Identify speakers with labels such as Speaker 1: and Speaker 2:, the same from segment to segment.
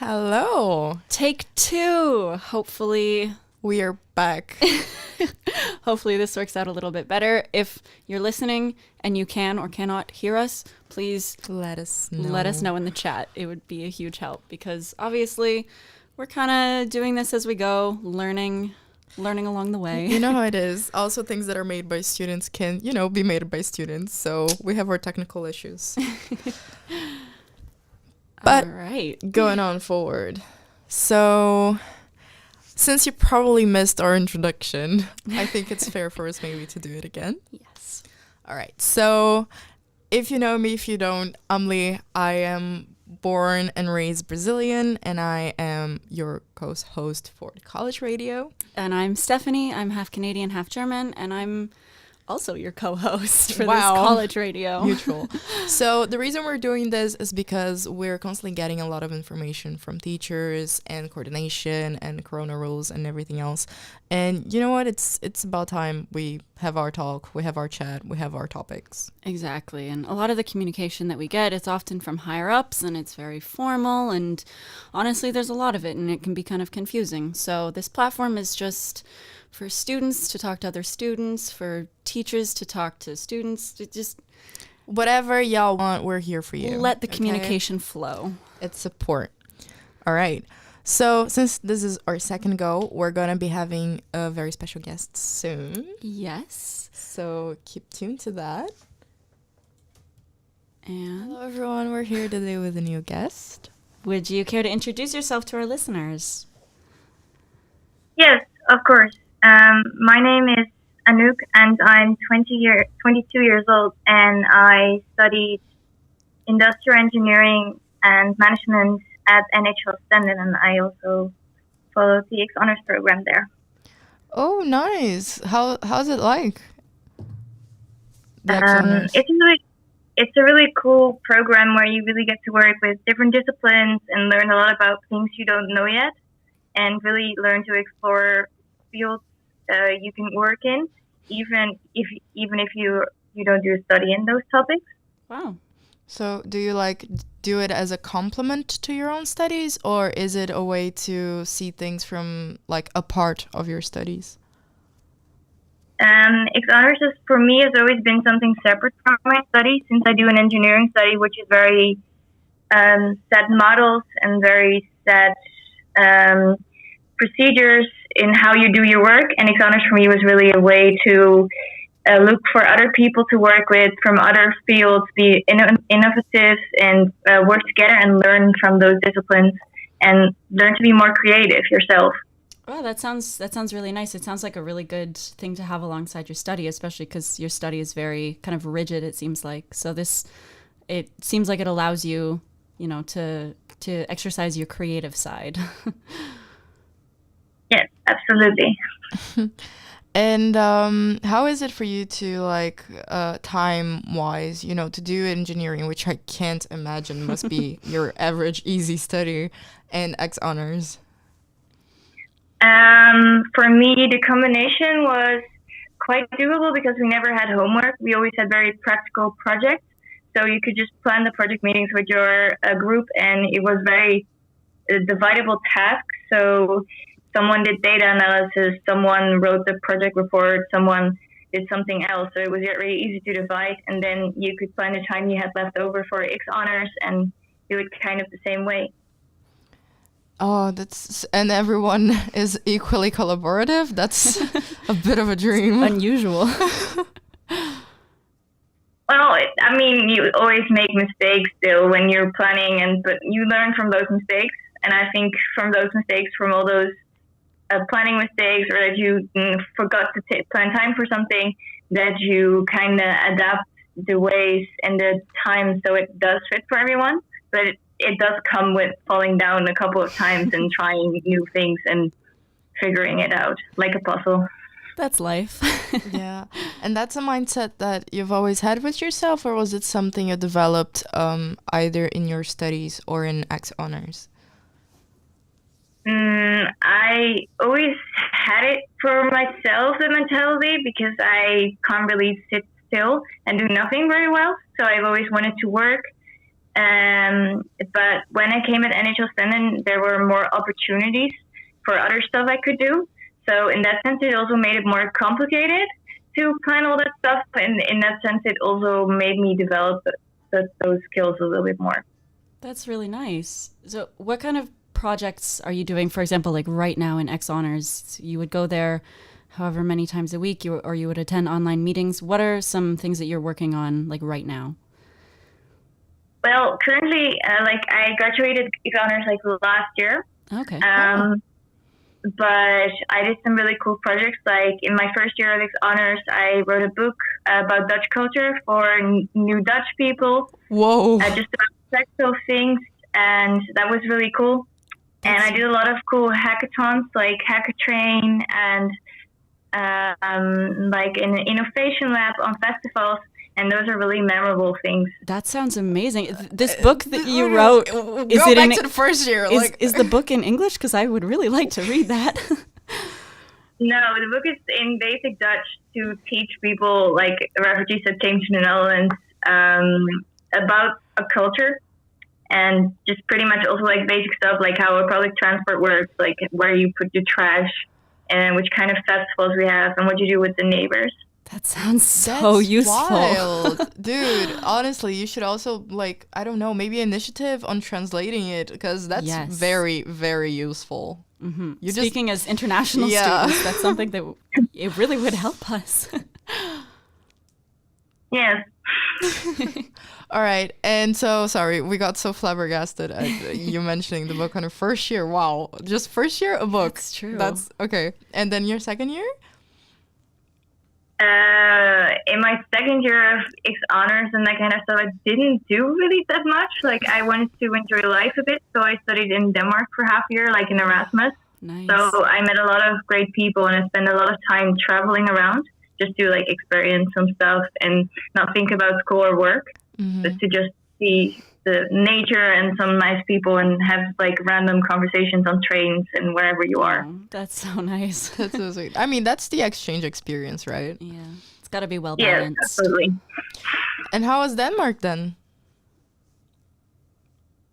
Speaker 1: Hello.
Speaker 2: Take 2. Hopefully
Speaker 1: We are back.
Speaker 2: hopefully this works out a little bit better. If you're listening and you can or cannot hear us, please
Speaker 1: Let us know.
Speaker 2: let us know in the chat. It would be a huge help because obviously we're kind of doing this as we go, learning along the way.
Speaker 1: You know how it is. Also, things that are made by students can, be made by students. So we have our technical issues. But
Speaker 2: All right.
Speaker 1: going on forward. So, since you probably missed our introduction, I think it's fair for us maybe to do it again.
Speaker 2: Yes.
Speaker 1: All right. So, if you know me, if you don't, I'm Lee. I am born and raised Brazilian, and I am your co-host for college radio.
Speaker 2: And I'm Stephanie. I'm half Canadian, half German, and I'm also your co-host for this
Speaker 1: Wow.
Speaker 2: college radio.
Speaker 1: Mutual. So the reason we're doing this is because we're constantly getting a lot of information from teachers and coordination and corona rules and everything else. And you know what? It's about time we have our talk, we have our chat, we have our topics.
Speaker 2: Exactly. And a lot of the communication that we get, it's often from higher ups and it's very formal. And honestly, there's a lot of it and it can be kind of confusing. So this platform is just for students to talk to other students, for teachers to talk to students, to just
Speaker 1: Whatever y'all want, we're here for you.
Speaker 2: let the
Speaker 1: okay?
Speaker 2: communication flow.
Speaker 1: It's support. All right. So since this is our second go, we're going to be having a very special guest soon.
Speaker 2: Yes.
Speaker 1: So keep tuned to that.
Speaker 2: And
Speaker 1: Hello, everyone. We're here today with a new guest.
Speaker 2: would you care to introduce yourself to our listeners?
Speaker 3: Yes, of course. My name is Anouk, and I'm 22 years old, and I studied industrial engineering and management at NHL Stenden, and I also followed the X Honors program there.
Speaker 1: Oh, nice. How's it like? The X Honors.
Speaker 3: It's a really cool program where you really get to work with different disciplines and learn a lot about things you don't know yet, and really learn to explore fields you can work in, even if you don't do a study in those topics.
Speaker 2: Wow.
Speaker 1: So do you do it as a complement to your own studies, or is it a way to see things from a part of your studies?
Speaker 3: X Honors for me has always been something separate from my study, since I do an engineering study, which is very set models and very set procedures in how you do your work. And X Honors for me was really a way to look for other people to work with from other fields, be innovative, and work together and learn from those disciplines and learn to be more creative yourself.
Speaker 2: Well, that sounds really nice. It sounds like a really good thing to have alongside your study, especially because your study is very kind of rigid, it seems like. So it seems like it allows you, to exercise your creative side.
Speaker 3: Yes, absolutely.
Speaker 1: And how is it for you to time-wise, to do engineering, which I can't imagine must be your average easy study, and X Honors?
Speaker 3: For me, the combination was quite doable because we never had homework. We always had very practical projects. So you could just plan the project meetings with your group, and it was very dividable tasks. So someone did data analysis, someone wrote the project report, someone did something else. So it was really easy to divide, and then you could plan the time you had left over for X Honors and do it kind of the same way.
Speaker 1: Oh, and everyone is equally collaborative? That's a bit of a dream.
Speaker 2: Unusual.
Speaker 3: Well, you always make mistakes still when you're planning, but you learn from those mistakes. And I think from those mistakes, from all those planning mistakes, or that you forgot to plan time for something, that you kind of adapt the ways and the time so it does fit for everyone. But it does come with falling down a couple of times and trying new things and figuring it out like a puzzle.
Speaker 2: That's life.
Speaker 1: Yeah. And that's a mindset that you've always had with yourself, or was it something you developed either in your studies or in X Honors?
Speaker 3: I always had it for myself, the mentality, because I can't really sit still and do nothing very well. So I've always wanted to work. But when I came at NHL Stenden, there were more opportunities for other stuff I could do. So in that sense, it also made it more complicated to plan all that stuff. And in that sense, it also made me develop those skills a little bit more.
Speaker 2: That's really nice. So what kind of projects are you doing? For example, like right now in X Honors, you would go there however many times a week, or you would attend online meetings. What are some things that you're working on like right now?
Speaker 3: Well, currently, I graduated X Honors like last year.
Speaker 2: Okay.
Speaker 3: But I did some really cool projects. Like in my first year of X Honors, I wrote a book about Dutch culture for new Dutch people.
Speaker 1: Whoa.
Speaker 3: Just about sexual things, and that was really cool. And I did a lot of cool hackathons, like Hackatrain, and like an innovation lab on festivals. And those are really memorable things.
Speaker 2: That sounds amazing. This book that you wrote, is
Speaker 1: Go
Speaker 2: it
Speaker 1: back to the first year.
Speaker 2: Is the book in English? Because I would really like to read that.
Speaker 3: No, the book is in basic Dutch to teach people, like refugees that came to the Netherlands, about a culture. And just pretty much also like basic stuff, like how a public transport works, like where you put your trash and which kind of festivals we have and what you do with the neighbors.
Speaker 2: That sounds so useful.
Speaker 1: Wild. Dude, honestly, you should also, like, I don't know, maybe initiative on translating it, because that's very, very useful.
Speaker 2: Mm-hmm. Speaking as international students, that's something that it really would help us.
Speaker 3: Yes.
Speaker 1: All right. And so, sorry, we got so flabbergasted at you mentioning the book on your first year. Wow. Just first year, a book.
Speaker 2: That's true.
Speaker 1: That's okay. And then your second year?
Speaker 3: In my second year of X Honors and that kind of stuff, I didn't do really that much. Like, I wanted to enjoy life a bit, so I studied in Denmark for half a year, like in Erasmus.
Speaker 2: Nice.
Speaker 3: So I met a lot of great people, and I spent a lot of time traveling around just to, like, experience some stuff and not think about school or work, but to just see the nature and some nice people and have, like, random conversations on trains and wherever you are.
Speaker 2: Oh, that's so nice.
Speaker 1: That's so sweet. I mean, that's the exchange experience, right?
Speaker 2: Yeah. It's got to be well balanced.
Speaker 3: Yes, absolutely.
Speaker 1: And how was Denmark then?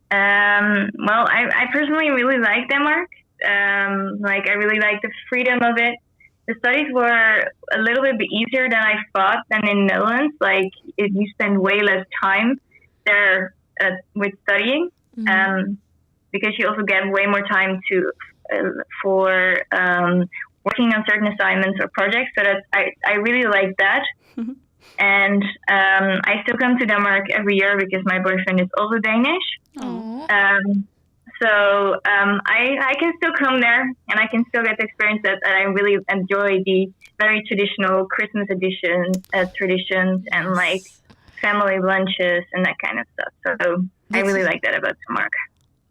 Speaker 3: Well, I personally really like Denmark. Like, I really like the freedom of it. The studies were a little bit easier than I thought than in Netherlands. Like, you spend way less time there with studying, because you also get way more time for working on certain assignments or projects. So that I really like that. And I still come to Denmark every year because my boyfriend is also Danish. So I can still come there, and I can still get to experience that. And I really enjoy the very traditional Christmas traditions and like family lunches and that kind of stuff. So I really like that about Denmark.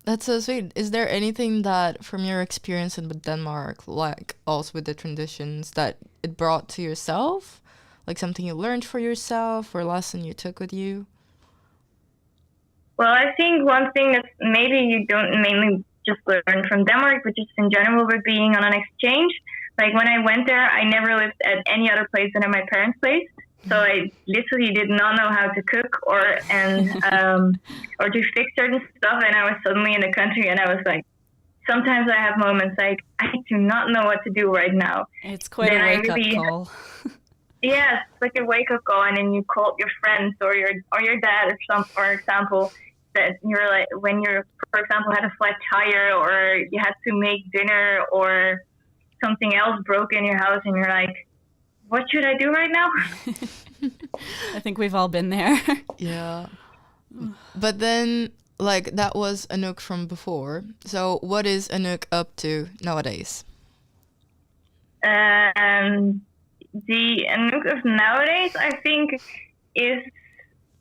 Speaker 1: That's so sweet. Is there anything that from your experience in Denmark, like also with the traditions, that it brought to yourself? Like something you learned for yourself or a lesson you took with you?
Speaker 3: Well, I think one thing that maybe you don't mainly just learn from Denmark, but just in general with being on an exchange. Like when I went there, I never lived at any other place than at my parents' place. So I literally did not know how to cook or to fix certain stuff. And I was suddenly in the country, and I was like, sometimes I have moments like, I do not know what to do right now.
Speaker 2: It's quite a wake-up call.
Speaker 3: Yes, it's like a wake-up call, and then you call your friends or your dad, for example, that you're like, when you're, for example, had a flat tire or you had to make dinner or something else broke in your house, and you're like, what should I do right now?
Speaker 2: I think we've all been there.
Speaker 1: Yeah. But then, like, that was Anouk from before. So what is Anouk up to nowadays?
Speaker 3: The Anouk of nowadays, I think, is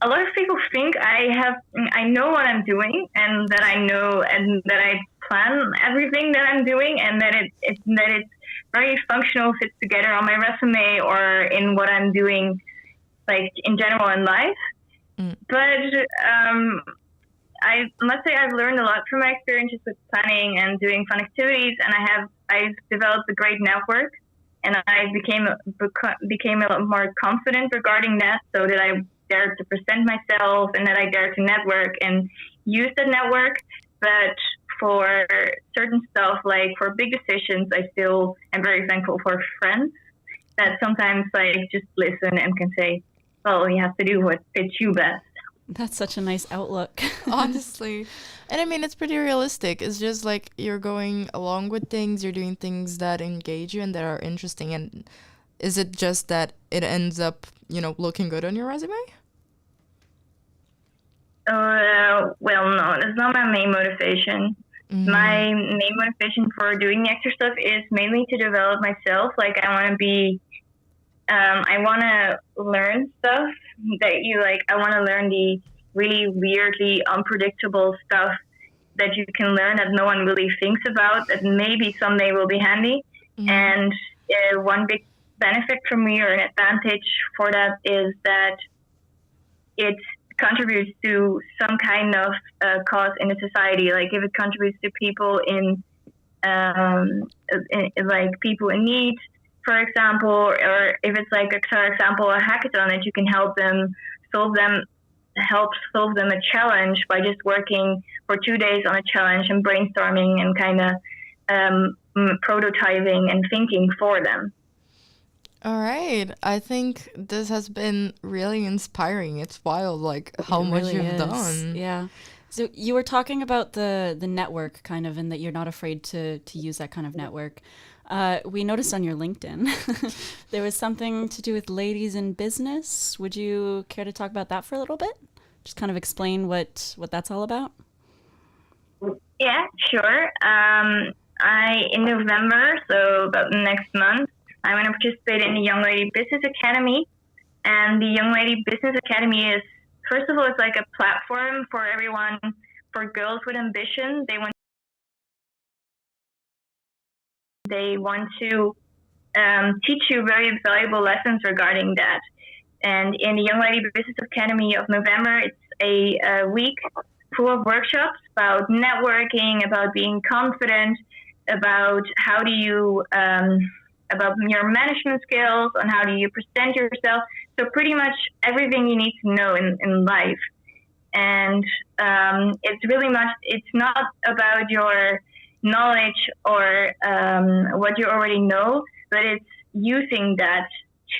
Speaker 3: a lot of people think I know what I'm doing, and that I know and that I plan everything that I'm doing, and that it's very functional, fits together on my resume or in what I'm doing, like in general in life. But I must say I've learned a lot from my experiences with planning and doing fun activities, and I've developed a great network, and I became a lot more confident regarding that, so that I dare to present myself and that I dare to network and use the network. But for certain stuff, like for big decisions, I still am very thankful for friends that sometimes like just listen and can say, well, you have to do what fits you best.
Speaker 2: That's such a nice outlook.
Speaker 1: Honestly. And I mean, it's pretty realistic. It's just like you're going along with things, you're doing things that engage you and that are interesting. And is it just that it ends up, looking good on your resume?
Speaker 3: Well, no, that's not my main motivation. My main motivation for doing the extra stuff is mainly to develop myself. Like, I want to be, I want to learn stuff that you like. I want to learn the really weirdly unpredictable stuff that you can learn that no one really thinks about, that maybe someday will be handy. And one big benefit for me, or an advantage for that, is that it contributes to some kind of cause in a society. Like if it contributes to people in like people in need, for example, or if it's like, for example, a hackathon that you can help solve them a challenge by just working for 2 days on a challenge and brainstorming and kind of prototyping and thinking for them.
Speaker 1: All right. I think this has been really inspiring. It's wild, like how much
Speaker 2: really
Speaker 1: you've
Speaker 2: is.
Speaker 1: done.
Speaker 2: Yeah. So you were talking about the network kind of, and that you're not afraid to use that kind of network. We noticed on your LinkedIn there was something to do with ladies in business. Would you care to talk about that for a little bit? Just kind of explain what that's all about.
Speaker 3: Yeah, sure. In November, so about next month, I'm going to participate in the Young Lady Business Academy. And the Young Lady Business Academy is, first of all, it's like a platform for everyone, for girls with ambition. They want to teach you very valuable lessons regarding that. And in the Young Lady Business Academy of November, it's a week full of workshops about networking, about being confident, about how do you about your management skills, on how do you present yourself. So pretty much everything you need to know in life. And it's not about your knowledge or what you already know, but it's using that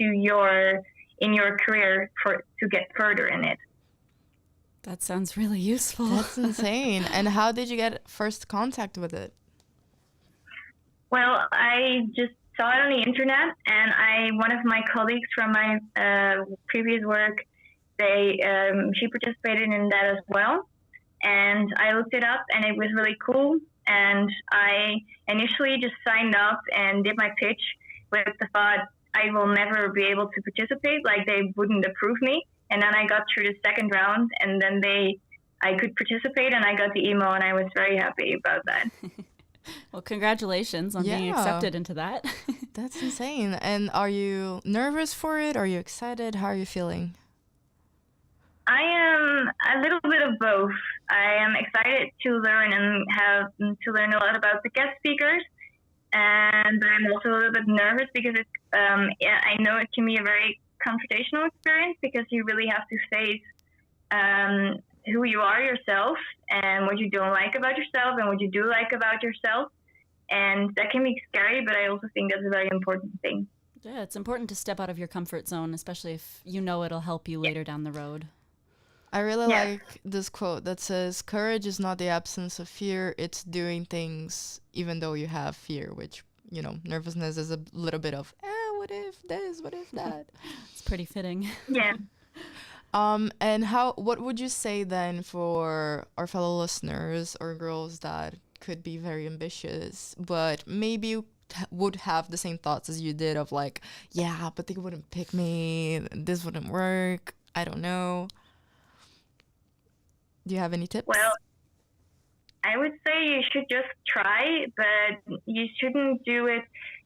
Speaker 3: in your career to get further in it.
Speaker 2: That sounds really useful.
Speaker 1: That's insane. And how did you get first contact with it?
Speaker 3: Well, I just saw it on the internet, and one of my colleagues from my previous work, she participated in that as well. And I looked it up, and it was really cool. And I initially just signed up and did my pitch with the thought I will never be able to participate, like they wouldn't approve me. And then I got through the second round, and then I could participate, and I got the email, and I was very happy about that.
Speaker 2: Well, congratulations on being accepted into that.
Speaker 1: That's insane. And are you nervous for it? Are you excited? How are you feeling?
Speaker 3: I am a little bit of both. I am excited to learn a lot about the guest speakers, and I'm also a little bit nervous because I know it can be a very confrontational experience, because you really have to face who you are yourself and what you don't like about yourself and what you do like about yourself. And that can be scary, but I also think that's a very important thing.
Speaker 2: Yeah, it's important to step out of your comfort zone, especially if you know it'll help you later down the road.
Speaker 1: I really like this quote that says, courage is not the absence of fear, it's doing things even though you have fear, which, nervousness is a little bit of, what if this, what if that?
Speaker 2: It's pretty fitting.
Speaker 3: Yeah.
Speaker 1: And what would you say then for our fellow listeners or girls that could be very ambitious, but maybe would have the same thoughts as you did of like, yeah, but they wouldn't pick me, this wouldn't work, I don't know. Do you have any tips?
Speaker 3: Well, I would say you should just try, but you shouldn't do it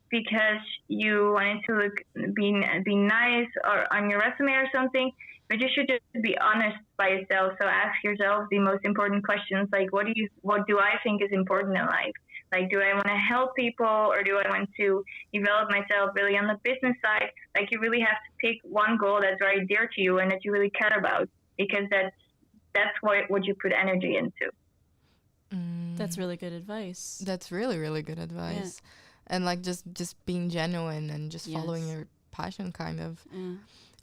Speaker 3: because you wanted to be nice or on your resume or something. But you should just be honest by yourself. So ask yourself the most important questions, like what do I think is important in life? Like, do I want to help people, or do I want to develop myself really on the business side? Like, you really have to pick one goal that's very dear to you and that you really care about, because that's what you put energy into.
Speaker 2: That's really good advice.
Speaker 1: That's really, really good advice.
Speaker 2: Yeah.
Speaker 1: And like just being genuine and just following your passion, kind of.
Speaker 2: Yeah.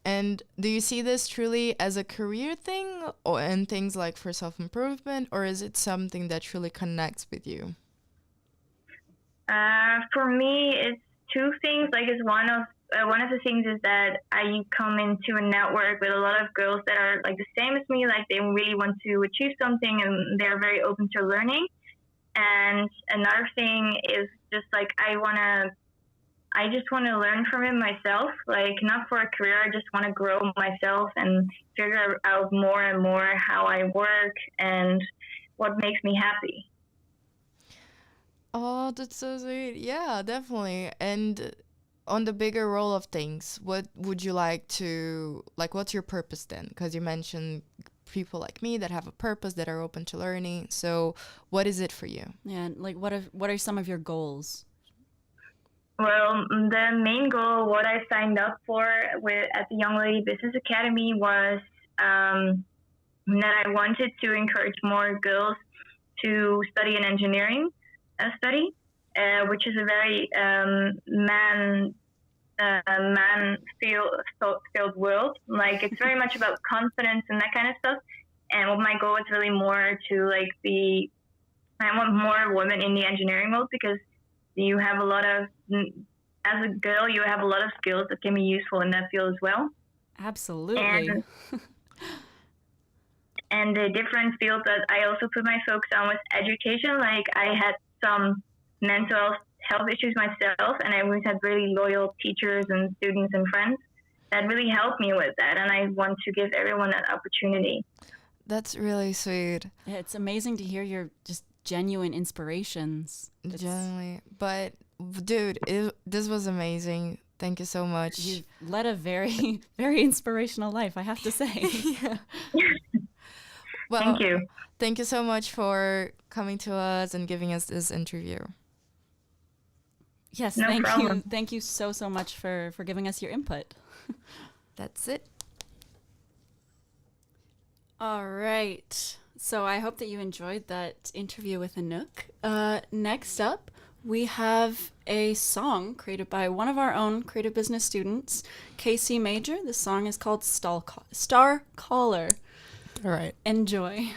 Speaker 1: And do you see this truly as a career thing, or and things like for self-improvement, or is it something that truly connects with you?
Speaker 3: For me, it's two things. Like, it's one of the things is that I come into a network with a lot of girls that are like the same as me. Like, they really want to achieve something and they're very open to learning. And another thing is just like I just want to learn from it myself. Like, not for a career. I just want to grow myself and figure out more and more how I work and what makes me happy.
Speaker 1: Oh, that's so sweet. Yeah, definitely. And on the bigger role of things, what would you like to, like, what's your purpose then? Because you mentioned people like me that have a purpose, that are open to learning. So what is it for you?
Speaker 2: Yeah, like what are some of your goals?
Speaker 3: Well, the main goal, what I signed up for at the Young Lady Business Academy, was that I wanted to encourage more girls to study an engineering study, which is a very man filled world. Like, it's very much about confidence and that kind of stuff. And what my goal is really more to like I want more women in the engineering world, because you have a lot of, as a girl, you have a lot of skills that can be useful in that field as well.
Speaker 2: Absolutely.
Speaker 3: And the different fields that I also put my focus on was education. Like, I had some mental health issues myself, and I always had really loyal teachers and students and friends that really helped me with that. And I want to give everyone that opportunity.
Speaker 1: That's really sweet.
Speaker 2: Yeah, it's amazing to hear your just genuine inspirations.
Speaker 1: Genuinely. But dude, this was amazing. Thank you so much.
Speaker 2: You've led a very, very inspirational life, I have to say.
Speaker 1: Yeah. Well,
Speaker 3: Thank you.
Speaker 1: Thank you so much for coming to us and giving us this interview.
Speaker 2: Yes,
Speaker 3: No
Speaker 2: thank
Speaker 3: problem.
Speaker 2: you. Thank you so much for giving us your input.
Speaker 1: That's it.
Speaker 2: All right. So I hope that you enjoyed that interview with Anouk. Next up, we have a song created by one of our own creative business students, Casey Major. The song is called Star Caller.
Speaker 1: All right.
Speaker 2: Enjoy.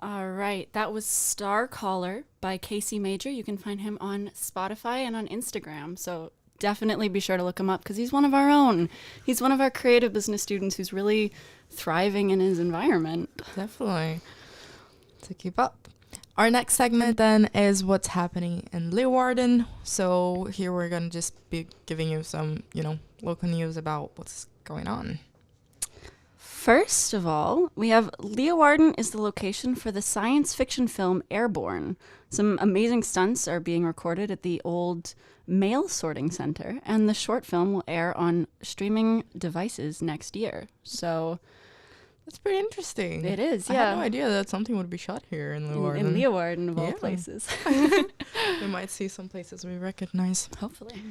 Speaker 2: All right, that was Star Caller by Casey Major. You can find him on Spotify and on Instagram. So definitely be sure to look him up because he's one of our own. He's one of our creative business students who's really thriving in his environment.
Speaker 1: Definitely. To keep up. Our next segment then is what's happening in Leeuwarden. So here we're going to just be giving you some, local news about what's going on.
Speaker 2: First of all, we have Leeuwarden is the location for the science fiction film Airborne. Some amazing stunts are being recorded at the old mail sorting center, and the short film will air on streaming devices next year. So
Speaker 1: that's pretty interesting.
Speaker 2: it is,
Speaker 1: I
Speaker 2: yeah.
Speaker 1: had no idea that something would be shot here in Leeuwarden.
Speaker 2: In Leeuwarden, of all
Speaker 1: Yeah.
Speaker 2: places.
Speaker 1: We might see some places we recognize.
Speaker 2: Hopefully.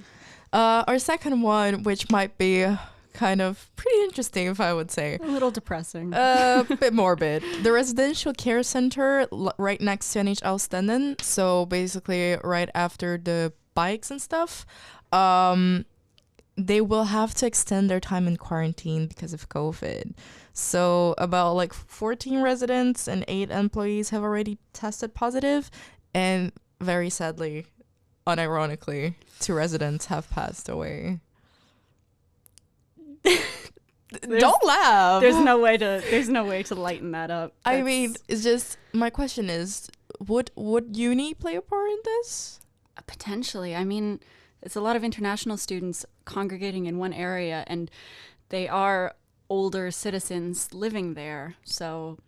Speaker 1: Our second one, which might be kind of pretty interesting, if I would say.
Speaker 2: A little depressing.
Speaker 1: A bit morbid. The residential care center right next to NHL Stenden, so basically right after the bikes and stuff, they will have to extend their time in quarantine because of COVID. So about 14 residents and 8 employees have already tested positive, and very sadly, unironically, 2 residents have passed away. Don't laugh.
Speaker 2: There's no way to lighten that up.
Speaker 1: I mean, it's just, my question is, would uni play a part in this?
Speaker 2: Potentially. I mean, it's a lot of international students congregating in one area, and they are older citizens living there. So,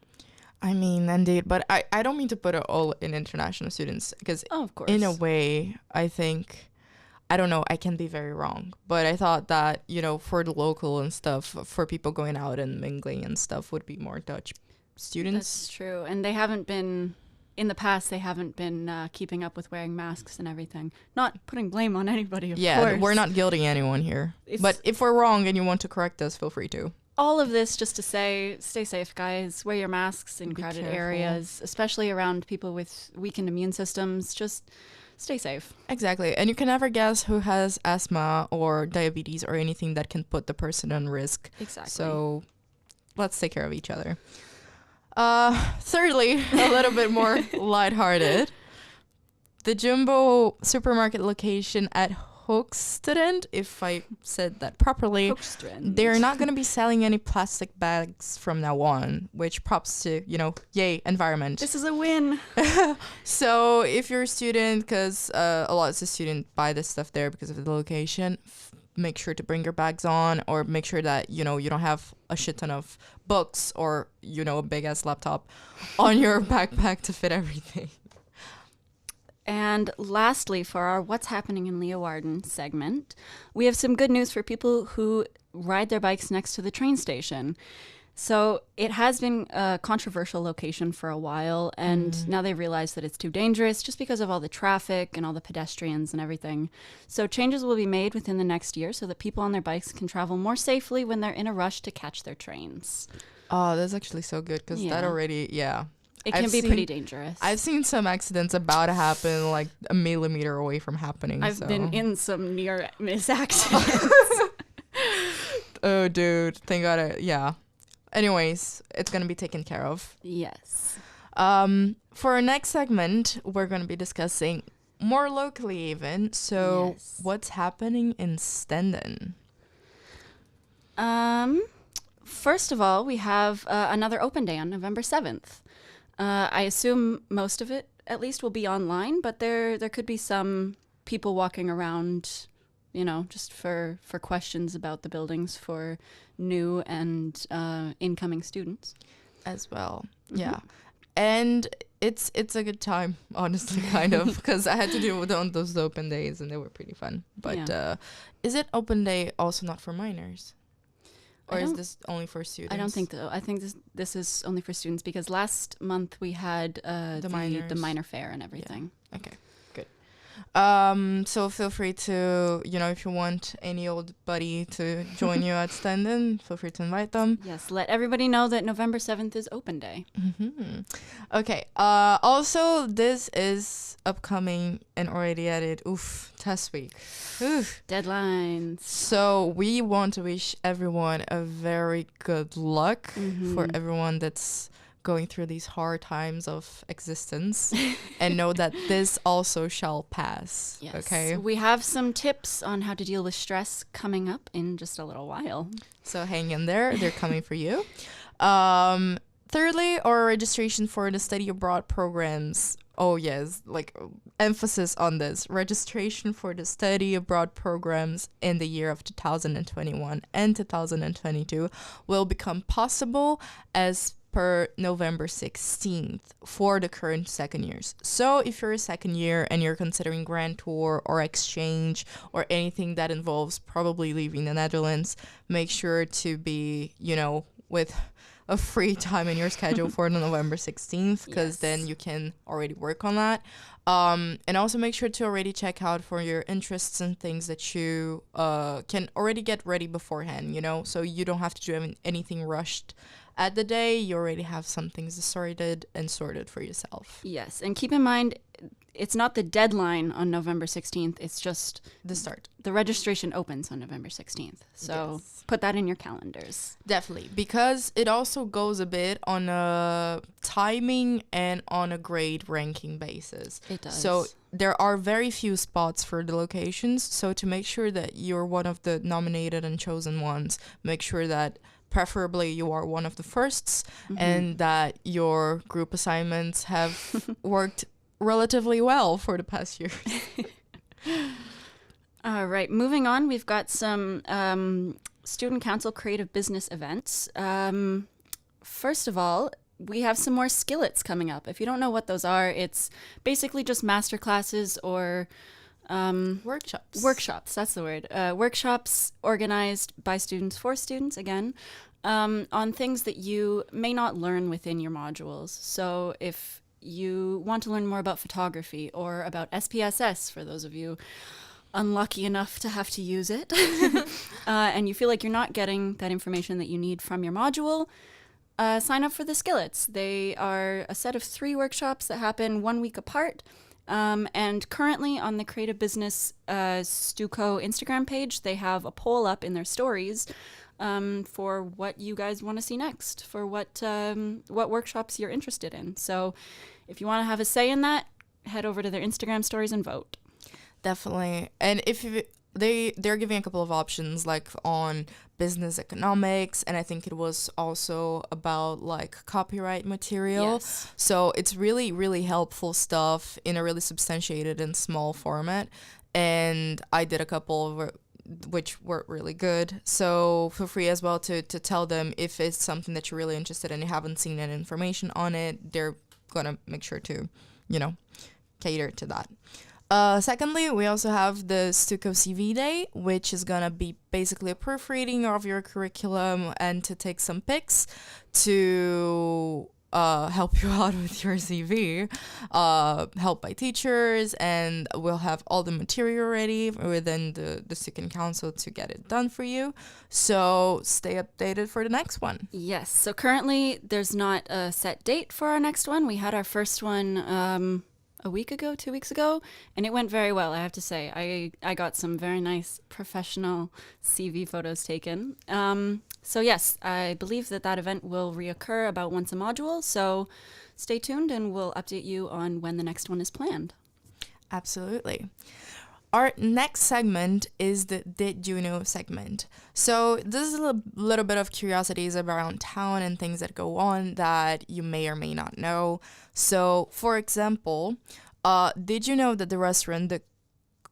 Speaker 1: I mean, indeed, but I don't mean to put it all in international students, because
Speaker 2: of course,
Speaker 1: in a way, I think, I don't know, I can be very wrong, but I thought that, for the local and stuff, for people going out and mingling and stuff, would be more Dutch students.
Speaker 2: That's true. And they haven't been, in the past, they haven't been keeping up with wearing masks and everything. Not putting blame on anybody, of course.
Speaker 1: Yeah, we're not guilting anyone here. But if we're wrong and you want to correct us, feel free to.
Speaker 2: All of this just to say, stay safe, guys. Wear your masks in
Speaker 1: Be
Speaker 2: crowded
Speaker 1: careful.
Speaker 2: areas, especially around people with weakened immune systems. Just stay safe.
Speaker 1: Exactly. And you can never guess who has asthma or diabetes or anything that can put the person on risk.
Speaker 2: Exactly.
Speaker 1: So let's take care of each other. Thirdly, a little bit more lighthearted. The Jumbo supermarket location at Hoogstrand, if I said that properly, they're not going to be selling any plastic bags from now on, which props to, yay, environment.
Speaker 2: This is a win.
Speaker 1: So if you're a student, because a lot of students buy this stuff there because of the location, make sure to bring your bags on, or make sure that, you don't have a shit ton of books or, a big-ass laptop on your backpack to fit everything.
Speaker 2: And lastly, for our What's Happening in Leeuwarden segment, we have some good news for people who ride their bikes next to the train station. So it has been a controversial location for a while, and now they realize that it's too dangerous just because of all the traffic and all the pedestrians and everything. So changes will be made within the next year so that people on their bikes can travel more safely when they're in a rush to catch their trains.
Speaker 1: Oh, that's actually so good, because that already, yeah.
Speaker 2: It can be pretty dangerous.
Speaker 1: I've seen some accidents about to happen, like a millimeter away from happening.
Speaker 2: I've been in some near miss accidents.
Speaker 1: Oh, dude. Thank God. Yeah. Anyways, it's going to be taken care of.
Speaker 2: Yes.
Speaker 1: For our next segment, we're going to be discussing more locally even. So what's happening in Stenden?
Speaker 2: First of all, we have another open day on November 7th. I assume most of it, at least, will be online, but there could be some people walking around, just for questions about the buildings for new and incoming students.
Speaker 1: As well. Mm-hmm. Yeah. And it's a good time, honestly, kind of, because I had to deal with on those open days, and they were pretty fun. But is it open day also not for minors? Or is this only for students?
Speaker 2: I don't think so. I think this is only for students, because last month we had the minor fair and everything.
Speaker 1: Yeah. Okay, good. So feel free to, if you want any old buddy to join you at Stenden, feel free to invite them.
Speaker 2: Yes, let everybody know that November 7th is open day.
Speaker 1: Mm-hmm. Okay. Also, this is upcoming and already added. Test week. Oof.
Speaker 2: Deadlines.
Speaker 1: So we want to wish everyone a very good luck for everyone that's going through these hard times of existence and know that this also shall pass.
Speaker 2: Yes.
Speaker 1: Okay.
Speaker 2: We have some tips on how to deal with stress coming up in just a little while.
Speaker 1: So hang in there. They're coming for you. Thirdly, our registration for the study abroad programs. Oh, yes, like emphasis on this. Registration for the study abroad programs in the year of 2021 and 2022 will become possible as per November 16th for the current second years. So if you're a second year and you're considering grand tour or exchange or anything that involves probably leaving the Netherlands, make sure to be, with a free time in your schedule for the November 16th, because then you can already work on that. And also make sure to already check out for your interests and things that you can already get ready beforehand, so you don't have to do anything rushed at the day. You already have some things sorted for yourself.
Speaker 2: Yes, and keep in mind, it's not the deadline on November 16th. It's just
Speaker 1: the start.
Speaker 2: The registration opens on November 16th. So put that in your calendars.
Speaker 1: Definitely, because it also goes a bit on a timing and on a grade ranking basis.
Speaker 2: It does.
Speaker 1: So there are very few spots for the locations. So to make sure that you're one of the nominated and chosen ones, make sure that preferably you are one of the firsts and that your group assignments have worked relatively well for the past years.
Speaker 2: All right, moving on, we've got some student council creative business events. First of all, we have some more skillets coming up. If you don't know what those are, it's basically just master classes or
Speaker 1: workshops.
Speaker 2: Workshops, that's the word. Workshops organized by students for students, again, on things that you may not learn within your modules. So if you want to learn more about photography or about SPSS, for those of you unlucky enough to have to use it, and you feel like you're not getting that information that you need from your module, sign up for the skillets. They are a set of 3 workshops that happen 1 week apart. And currently on the Creative Business Stuco Instagram page, they have a poll up in their stories for what you guys want to see next, for what workshops you're interested in. So if you want to have a say in that, head over to their Instagram stories and vote.
Speaker 1: Definitely. And if they're giving a couple of options, like on business economics, and I think it was also about like copyright material.
Speaker 2: Yes.
Speaker 1: So it's really, really helpful stuff in a really substantiated and small format. And I did a couple of which were really good. So feel free as well to tell them if it's something that you're really interested in and you haven't seen any information on it. They're gonna make sure to, cater to that. Secondly, we also have the Stuco CV Day, which is going to be basically a proofreading of your curriculum and to take some pics to help you out with your CV, helped by teachers, and we'll have all the material ready within the student council to get it done for you. So stay updated for the next one.
Speaker 2: Yes, so currently there's not a set date for our next one. We had our first one a week ago, 2 weeks ago, and it went very well, I have to say. I got some very nice professional CV photos taken. So yes, I believe that event will reoccur about once a module, so stay tuned and we'll update you on when the next one is planned.
Speaker 1: Absolutely. Our next segment is the Did You Know segment. So this is a little bit of curiosities around town and things that go on that you may or may not know. So, for example, did you know that the restaurant, the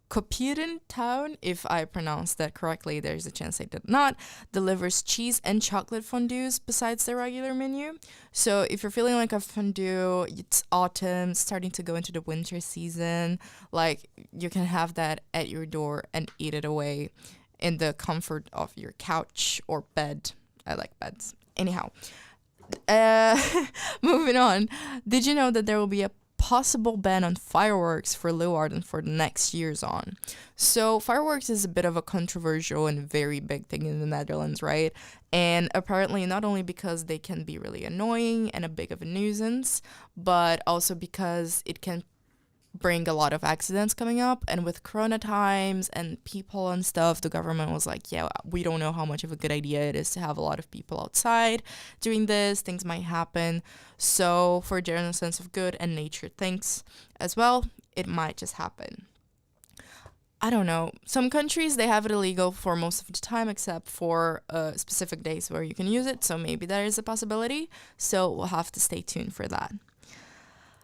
Speaker 1: Kopieren Town, if I pronounced that correctly, there's a chance I did not, delivers cheese and chocolate fondues besides the regular menu. So if you're feeling like a fondue, it's autumn, starting to go into the winter season, like you can have that at your door and eat it away in the comfort of your couch or bed. I like beds. Anyhow, moving on. Did you know that there will be a possible ban on fireworks for Leeuwarden for the next years on? So fireworks is a bit of a controversial and very big thing in the Netherlands, right? And apparently not only because they can be really annoying and a big of a nuisance, but also because it can bring a lot of accidents coming up. And with Corona times and people and stuff, the government was like, yeah, we don't know how much of a good idea it is to have a lot of people outside doing this. Things might happen. So for a general sense of good and nature things as well, it might just happen. I don't know. Some countries, they have it illegal for most of the time, except for specific days where you can use it. So maybe there is a possibility. So we'll have to stay tuned for that.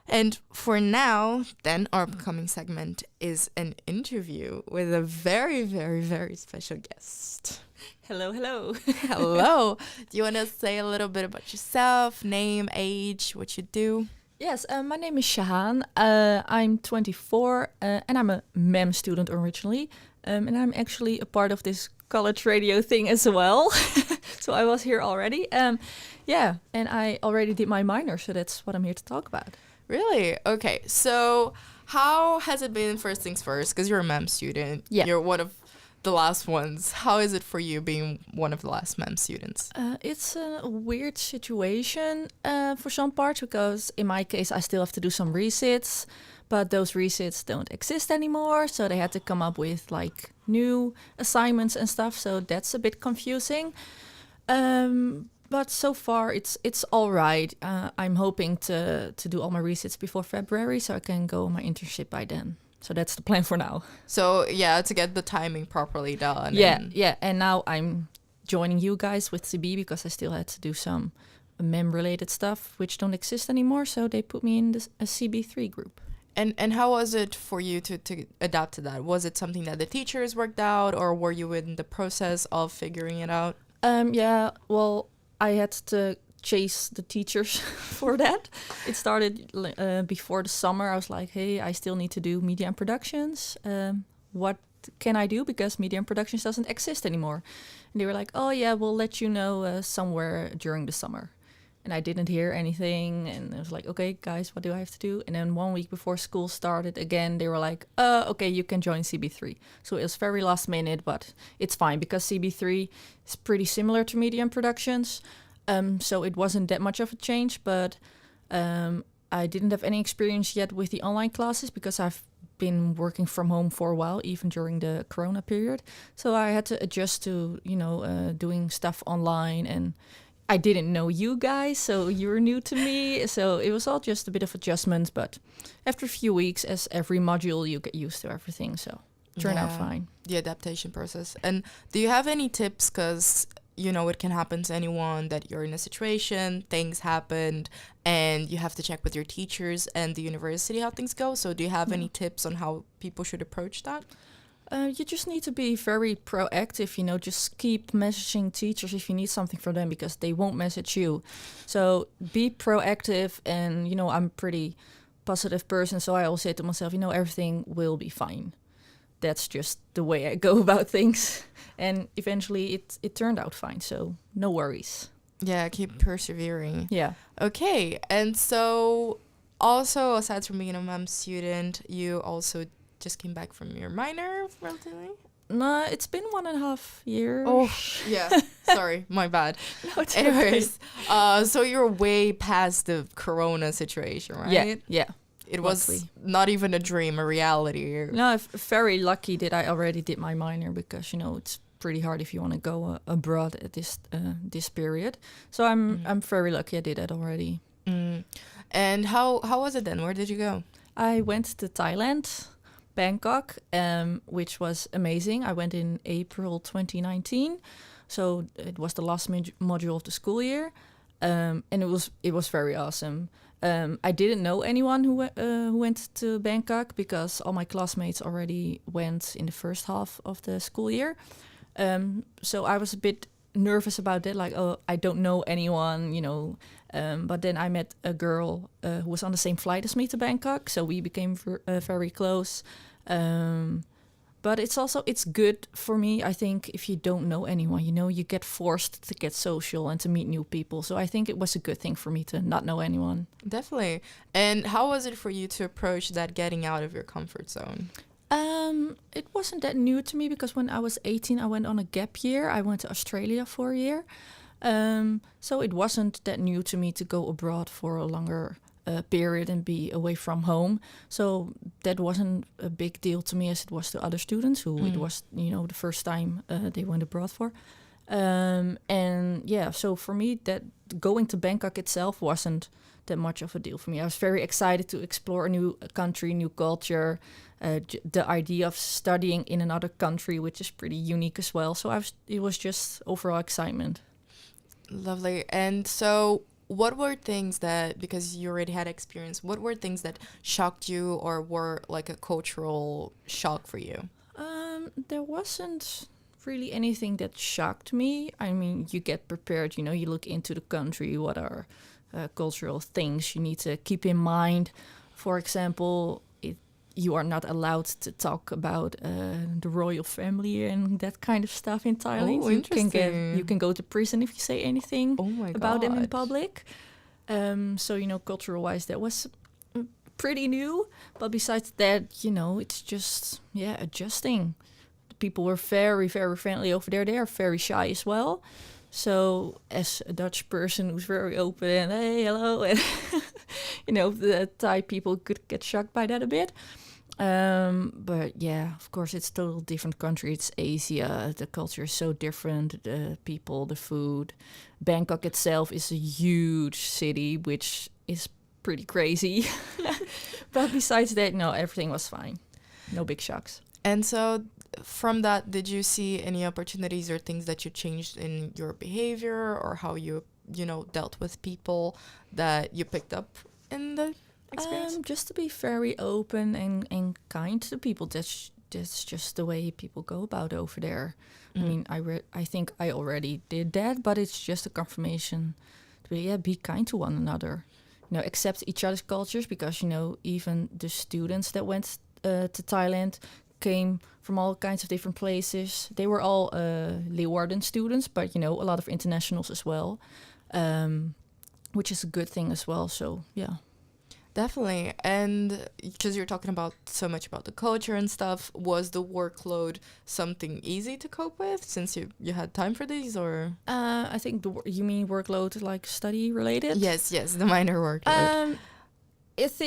Speaker 1: And for now, then our upcoming segment is an interview with a very, very, very special guest.
Speaker 4: Hello, hello.
Speaker 1: Hello. Do you want to say a little bit about yourself, name, age, what you do?
Speaker 4: Yes, my name is Shahan. I'm 24 and I'm a MEM student originally. And I'm actually a part of this college radio thing as well. So I was here already. Yeah, and I already did my minor, so that's what I'm here to talk about.
Speaker 1: Really? Okay. So how has it been, first things first, because you're a MEM student.
Speaker 4: Yeah.
Speaker 1: You're one of the last ones. How is it for you being one of the last MEM students?
Speaker 4: It's a weird situation for some parts because in my case I still have to do some resits, but those resits don't exist anymore, so they had to come up with like new assignments and stuff, so that's a bit confusing. But so far it's all right. I'm hoping to do all my resits before February so I can go on my internship by then. So that's the plan for now.
Speaker 1: So yeah, to get the timing properly done.
Speaker 4: Yeah. And now I'm joining you guys with CB because I still had to do some MEM-related stuff which don't exist anymore. So they put me in a CB3 group.
Speaker 1: And how was it for you to adapt to that? Was it something that the teachers worked out, or were you in the process of figuring it out?
Speaker 4: Yeah, well, I had to chase the teachers for that. It started before the summer. I was like, hey, I still need to do media and productions. What can I do? Because media and productions doesn't exist anymore. And they were like, oh yeah, we'll let you know somewhere during the summer. And I didn't hear anything. And I was like, okay, guys, what do I have to do? And then 1 week before school started again, they were like, okay, you can join CB3. So it was very last minute, but it's fine because CB3 is pretty similar to media and productions. So it wasn't that much of a change, but I didn't have any experience yet with the online classes because I've been working from home for a while, even during the Corona period. So I had to adjust to, doing stuff online, and I didn't know you guys, so you were new to me. So it was all just a bit of adjustment, but after a few weeks, as every module, you get used to everything. So it turned out fine.
Speaker 1: The adaptation process. And do you have any tips? Because it can happen to anyone that you're in a situation, things happened, and you have to check with your teachers and the university how things go. So do you have any tips on how people should approach that?
Speaker 4: You just need to be very proactive, just keep messaging teachers if you need something from them because they won't message you. So be proactive, and, I'm a pretty positive person, so I always say to myself, everything will be fine. That's just the way I go about things. And eventually it turned out fine, so no worries.
Speaker 1: Yeah, keep persevering.
Speaker 4: Yeah.
Speaker 1: Okay, and so also, aside from being a MEM student, you also just came back from your minor relatively?
Speaker 4: No, it's been 1.5 years.
Speaker 1: Oh, yeah. Sorry, my bad.
Speaker 4: No, it's
Speaker 1: Anyways, so you're way past the Corona situation, right?
Speaker 4: Yeah.
Speaker 1: It was not even a dream, a reality.
Speaker 4: No, I'm very lucky that I already did my minor because, it's pretty hard if you want to go abroad at this period. So I'm very lucky I did that already.
Speaker 1: And how was it then? Where did you go?
Speaker 4: I went to Thailand, Bangkok, which was amazing. I went in April 2019. So it was the last module of the school year. And it was very awesome. I didn't know anyone who went to Bangkok because all my classmates already went in the first half of the school year. So I was a bit nervous about that, like, oh, I don't know anyone, but then I met a girl who was on the same flight as me to Bangkok, so we became very close. But it's good for me, I think, if you don't know anyone, you get forced to get social and to meet new people. So I think it was a good thing for me to not know anyone.
Speaker 1: Definitely. And how was it for you to approach that getting out of your comfort zone?
Speaker 4: It wasn't that new to me because when I was 18, I went on a gap year. I went to Australia for a year. So it wasn't that new to me to go abroad for a longer period and be away from home. So that wasn't a big deal to me as it was to other students who it was, the first time they went abroad for. And yeah, so for me, that going to Bangkok itself wasn't that much of a deal for me. I was very excited to explore a new country, new culture, the idea of studying in another country, which is pretty unique as well. So it was just overall excitement.
Speaker 1: Lovely. And so what were things that, because you already had experience, what were things that shocked you or were like a cultural shock for you?
Speaker 4: There wasn't really anything that shocked me. I mean, you get prepared, you look into the country, what are cultural things you need to keep in mind. For example, you are not allowed to talk about the royal family and that kind of stuff in Thailand.
Speaker 1: Oh, interesting.
Speaker 4: You can go to prison if you say anything about them in public. So, cultural-wise, that was pretty new. But besides that, it's just, adjusting. The people were very, very friendly over there. They are very shy as well. So as a Dutch person who's very open and hey, hello, and the Thai people could get shocked by that a bit. But yeah, of course, it's a total different country. It's Asia. The culture is so different. The people, the food. Bangkok itself is a huge city, which is pretty crazy. But besides that, no, everything was fine. No big shocks.
Speaker 1: And so from that, did you see any opportunities or things that you changed in your behavior or how you, dealt with people that you picked up in the experience?
Speaker 4: Just to be very open and kind to people. That's just the way people go about over there. I mean, I think I already did that, but it's just a confirmation to be kind to one another. Accept each other's cultures because, even the students that went to Thailand came from all kinds of different places. They were all Leeuwarden students, but, a lot of internationals as well, which is a good thing as well. So, yeah.
Speaker 1: Definitely. And because you're talking about so much about the culture and stuff, was the workload something easy to cope with since you had time for these or?
Speaker 4: I think you mean workload like study related?
Speaker 1: Yes, the minor workload.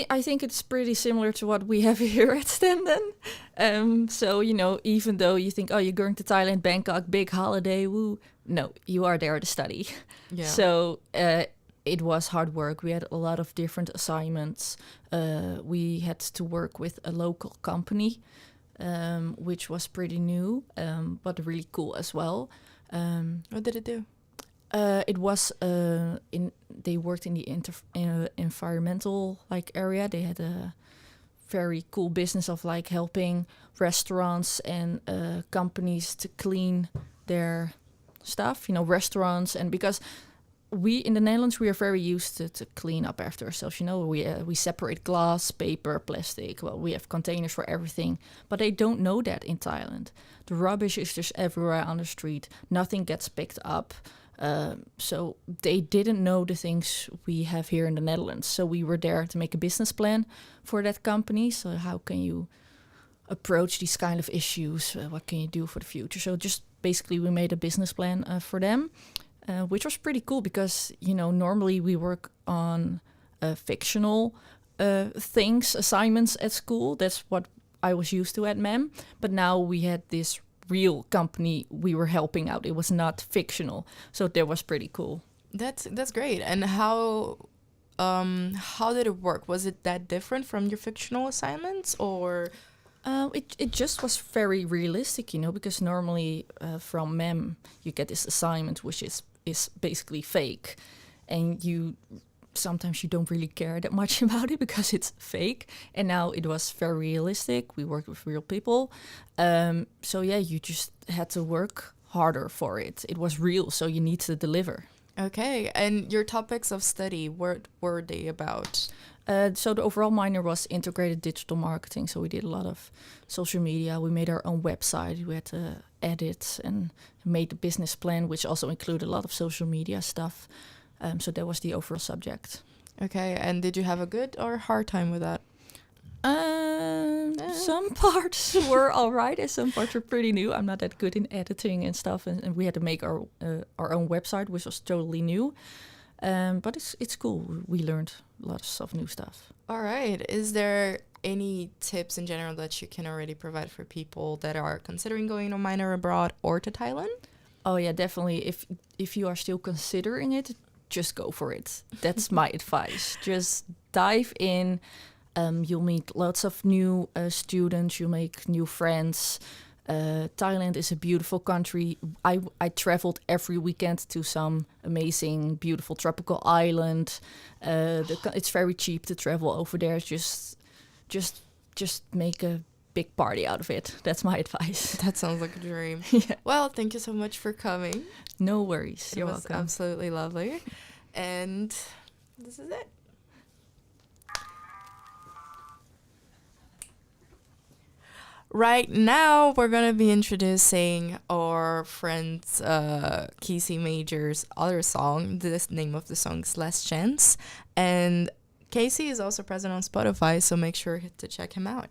Speaker 4: I think it's pretty similar to what we have here at Stenden. So, even though you think, oh, you're going to Thailand, Bangkok, big holiday, woo. No, you are there to study.
Speaker 1: Yeah.
Speaker 4: So, it was hard work. We had a lot of different assignments. We had to work with a local company, which was pretty new, but really cool as well.
Speaker 1: What did it do?
Speaker 4: It was they worked in the environmental area. They had a very cool business of helping restaurants and companies to clean their stuff. Restaurants, and because we in the Netherlands, we are very used to clean up after ourselves. We separate glass, paper, plastic. Well, we have containers for everything, but they don't know that in Thailand. The rubbish is just everywhere on the street. Nothing gets picked up. So they didn't know the things we have here in the Netherlands. So we were there to make a business plan for that company. So how can you approach these kind of issues? What can you do for the future? So just basically we made a business plan for them. Which was pretty cool because, normally we work on fictional things, assignments at school. That's what I was used to at MEM. But now we had this real company we were helping out. It was not fictional. So that was pretty cool.
Speaker 1: That's great. And how did it work? Was it that different from your fictional assignments or?
Speaker 4: It just was very realistic, because normally from MEM you get this assignment which is basically fake, and sometimes you don't really care that much about it because it's fake. And now it was very realistic. We worked with real people, so you just had to work harder for it. It was real, so you need to deliver.
Speaker 1: Okay, and your topics of study, what were they about?
Speaker 4: So the overall minor was integrated digital marketing. So we did a lot of social media. We made our own website. We had to edit and made a business plan, which also included a lot of social media stuff. So that was the overall subject.
Speaker 1: Okay, and did you have a good or hard time with that?
Speaker 4: Some parts were all right, and some parts were pretty new. I'm not that good in editing and stuff, and we had to make our own website, which was totally new. But it's cool. We learned lots of new stuff.
Speaker 1: All right. Is there any tips in general that you can already provide for people that are considering going on minor abroad or to Thailand?
Speaker 4: Oh yeah, definitely. If you are still considering it, just go for it. That's my advice. Just dive in. You'll meet lots of new students. You'll make new friends. Thailand is a beautiful country. I traveled every weekend to some amazing, beautiful tropical island. It's very cheap to travel over there. Just make a big party out of it. That's my advice.
Speaker 1: That sounds like a dream.
Speaker 4: Yeah.
Speaker 1: Well, thank you so much for coming.
Speaker 4: No worries.
Speaker 1: It
Speaker 4: You're
Speaker 1: was
Speaker 4: welcome.
Speaker 1: absolutely lovely. And this is it. Right now, we're going to be introducing our friend Casey Major's other song. The name of the song is Last Chance. And Casey is also present on Spotify, so make sure to check him out.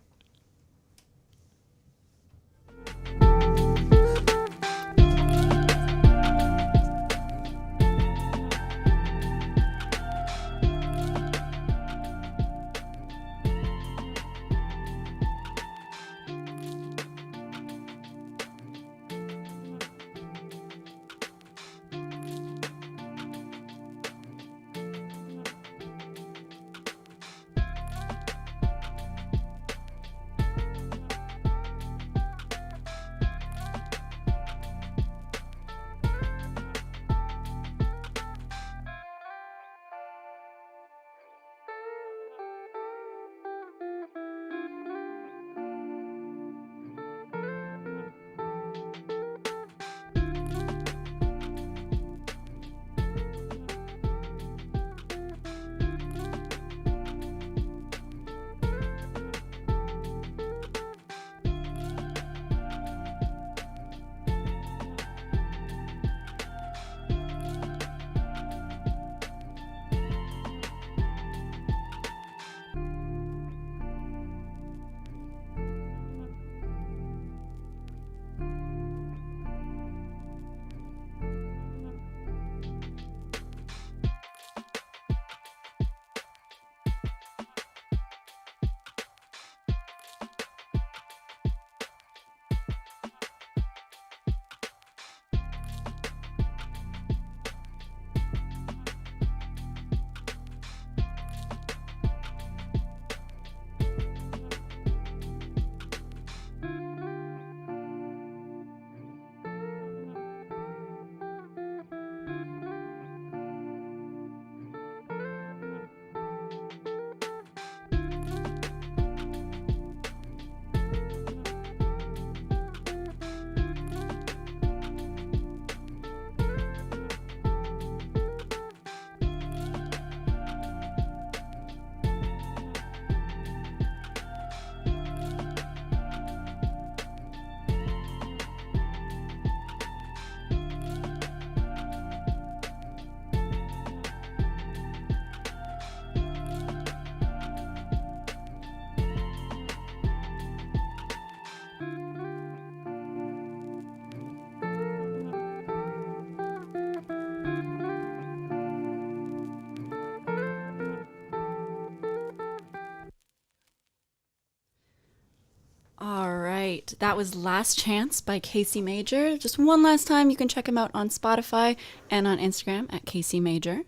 Speaker 2: All right, that was Last Chance by Casey Major. Just one last time, you can check him out on Spotify and on Instagram at Casey Major.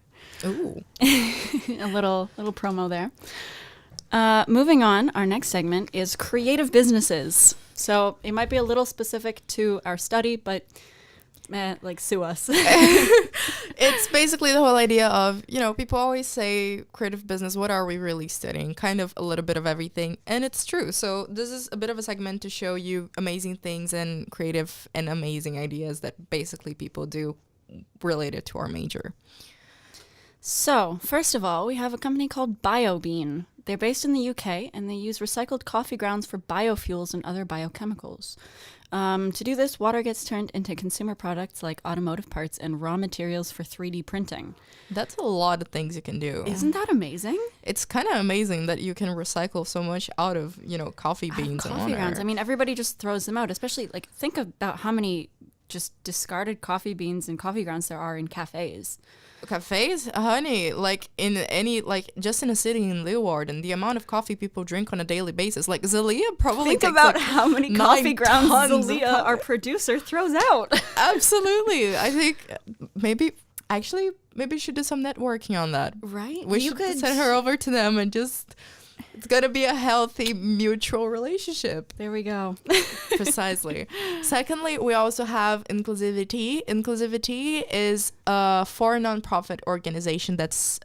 Speaker 1: Ooh.
Speaker 2: A little promo there. Moving on, our next segment is creative businesses. So it might be a little specific to our study, but sue us.
Speaker 1: It's basically the whole idea of, people always say creative business, what are we really studying? Kind of a little bit of everything. And it's true. So this is a bit of a segment to show you amazing things and creative and amazing ideas that basically people do related to our major.
Speaker 2: So, first of all, we have a company called BioBean. They're based in the UK, and they use recycled coffee grounds for biofuels and other biochemicals. To do this, water gets turned into consumer products like automotive parts and raw materials for 3D printing.
Speaker 1: That's a lot of things you can do.
Speaker 2: Isn't that amazing?
Speaker 1: It's kind of amazing that you can recycle so much out of, coffee beans and
Speaker 2: coffee grounds. I mean, everybody just throws them out, especially, think about how many just discarded coffee beans and coffee grounds there are in cafes.
Speaker 1: Cafes, honey, like in any, like just in a city in Leeuwarden, the amount of coffee people drink on a daily basis, like Zelia probably
Speaker 2: Think
Speaker 1: takes
Speaker 2: about
Speaker 1: like
Speaker 2: how many
Speaker 1: 9
Speaker 2: coffee grounds
Speaker 1: tons of
Speaker 2: Zelia, our producer, throws out.
Speaker 1: Absolutely. I think maybe we should do some networking on that.
Speaker 2: Right?
Speaker 1: We should send her over to them and just, it's going to be a healthy mutual relationship.
Speaker 2: There we go.
Speaker 1: Precisely. Secondly, we also have Inclusivity. Inclusivity is a for nonprofit organization that's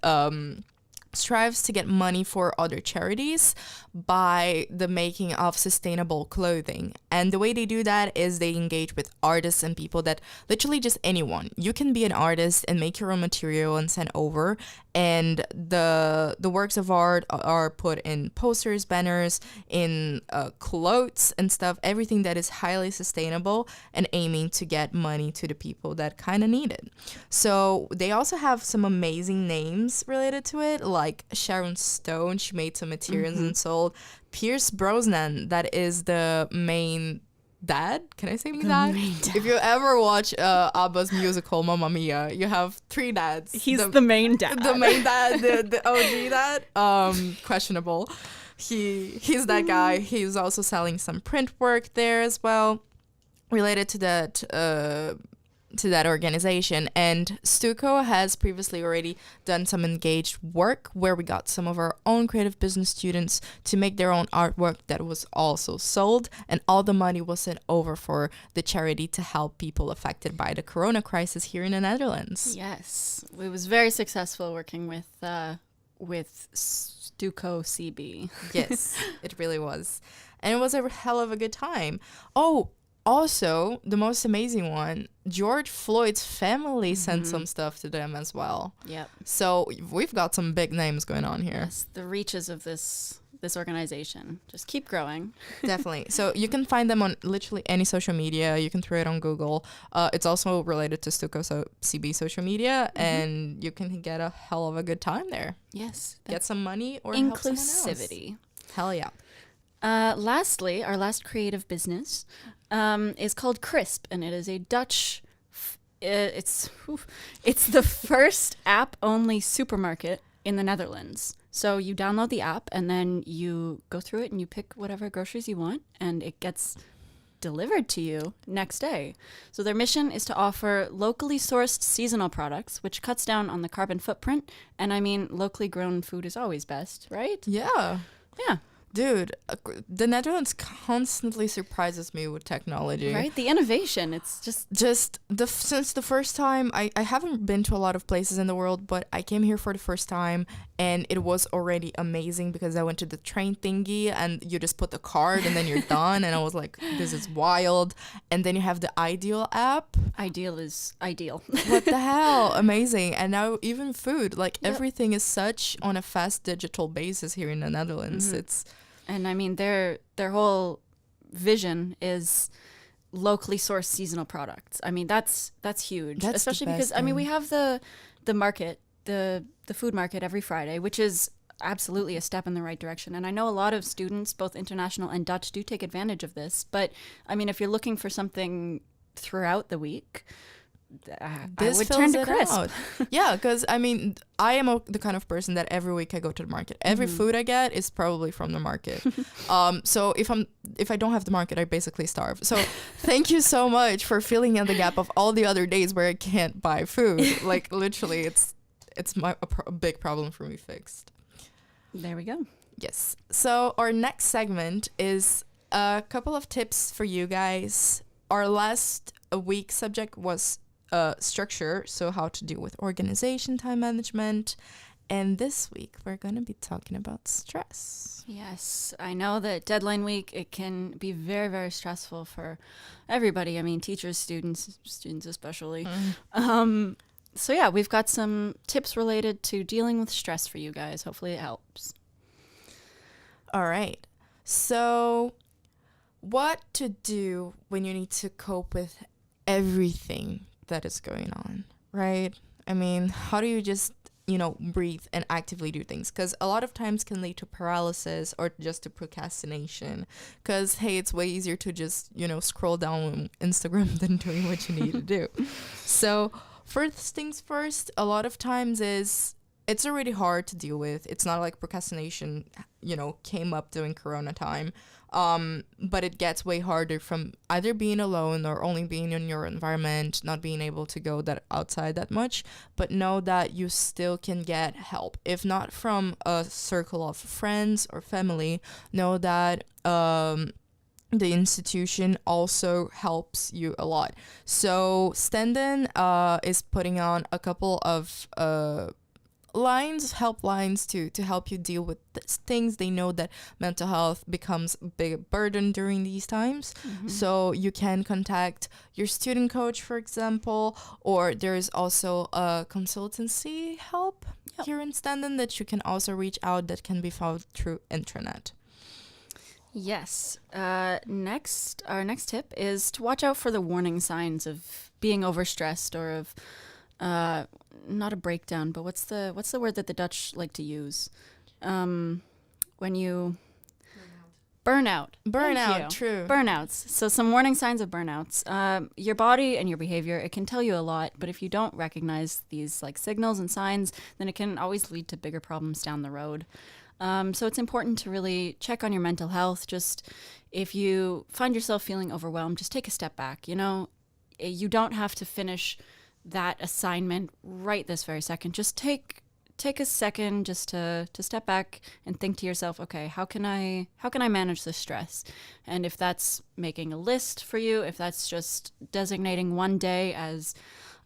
Speaker 1: strives to get money for other charities by the making of sustainable clothing. And the way they do that is they engage with artists and people that literally just anyone. You can be an artist and make your own material and send over. And the works of art are put in posters, banners, in clothes and stuff, everything that is highly sustainable and aiming to get money to the people that kind of need it. So they also have some amazing names related to it, like Sharon Stone. She made some materials and sold. Pierce Brosnan, that is the main dad. Can I say dad? If you ever watch ABBA's musical Mamma Mia, you have 3 dads.
Speaker 2: He's the main dad.
Speaker 1: The main dad, the OG dad. Questionable. He's that guy. He's also selling some print work there as well, related to that organization. And Stuco has previously already done some engaged work where we got some of our own creative business students to make their own artwork that was also sold, and all the money was sent over for the charity to help people affected by the corona crisis here in the Netherlands.
Speaker 2: Yes, it was very successful working with Stuco CB.
Speaker 1: Yes, it really was. And it was a hell of a good time. Oh, also, the most amazing one, George Floyd's family sent some stuff to them as well.
Speaker 2: Yep.
Speaker 1: So we've got some big names going on here.
Speaker 2: Yes, the reaches of this organization just keep growing.
Speaker 1: Definitely. So you can find them on literally any social media. You can throw it on Google. It's also related to Stuco CB social media, and you can get a hell of a good time there.
Speaker 2: Yes.
Speaker 1: Get some money or help someone else.
Speaker 2: Inclusivity.
Speaker 1: Hell yeah.
Speaker 2: Lastly, our last creative business is called Crisp, and it is a Dutch. It's the first app-only supermarket in the Netherlands. So you download the app, and then you go through it, and you pick whatever groceries you want, and it gets delivered to you next day. So their mission is to offer locally sourced seasonal products, which cuts down on the carbon footprint. And I mean, locally grown food is always best, right?
Speaker 1: Yeah.
Speaker 2: Yeah.
Speaker 1: Dude, the Netherlands constantly surprises me with technology.
Speaker 2: Right? The innovation, it's just...
Speaker 1: Since the first time, I haven't been to a lot of places in the world, but I came here for the first time, and it was already amazing because I went to the train thingy, and you just put the card, and then you're done, and I was like, this is wild. And then you have the Ideal app.
Speaker 2: Ideal is ideal.
Speaker 1: What the hell? Amazing. And now even food, like everything is such on a fast digital basis here in the Netherlands. It's...
Speaker 2: And I mean, their whole vision is locally sourced seasonal products. I mean, that's huge,
Speaker 1: That's
Speaker 2: especially
Speaker 1: the best
Speaker 2: because I mean, we
Speaker 1: thing.
Speaker 2: have the market, the food market every Friday, which is absolutely a step in the right direction. And I know a lot of students, both international and Dutch, do take advantage of this. But I mean, if you're looking for something throughout the week, I would turn to Crisp.
Speaker 1: Yeah, because I mean, I am the kind of person that every week I go to the market. Every food I get is probably from the market. So if I don't have the market, I basically starve. So thank you so much for filling in the gap of all the other days where I can't buy food. Like literally, it's a big problem for me fixed.
Speaker 2: There we go.
Speaker 1: Yes. So our next segment is a couple of tips for you guys. Our last week subject was structure, so how to deal with organization, time management. And this week, we're going to be talking about stress.
Speaker 2: Yes, I know that deadline week, it can be very, very stressful for everybody. I mean, teachers, students especially. So yeah, we've got some tips related to dealing with stress for you guys. Hopefully it helps.
Speaker 1: All right. So what to do when you need to cope with everything that is going on, right? I mean, how do you just breathe and actively do things, because a lot of times can lead to paralysis or just to procrastination, because hey, it's way easier to just scroll down on Instagram than doing what you need to do. So first things first, a lot of times it's already hard to deal with. It's not like procrastination came up during Corona time, but it gets way harder from either being alone or only being in your environment, not being able to go outside that much. But know that you still can get help, if not from a circle of friends or family. Know that the institution also helps you a lot. So Stenden is putting on a couple of helplines to help you deal with things. They know that mental health becomes a big burden during these times. So you can contact your student coach, for example, or there's also a consultancy help here in Stenden that you can also reach out, that can be found through intranet.
Speaker 2: Yes. Our next tip is to watch out for the warning signs of being overstressed, or of not a breakdown, but what's the word that the Dutch like to use? When you burnout.
Speaker 1: Burnout, true.
Speaker 2: Burnouts. So some warning signs of burnouts. Your body and your behavior, it can tell you a lot, but if you don't recognize these like signals and signs, then it can always lead to bigger problems down the road. So it's important to really check on your mental health. Just if you find yourself feeling overwhelmed, just take a step back. You don't have to finish that assignment right this very second. Just take a second just to step back and think to yourself, okay, how can I manage this stress? And if that's making a list for you, if that's just designating one day as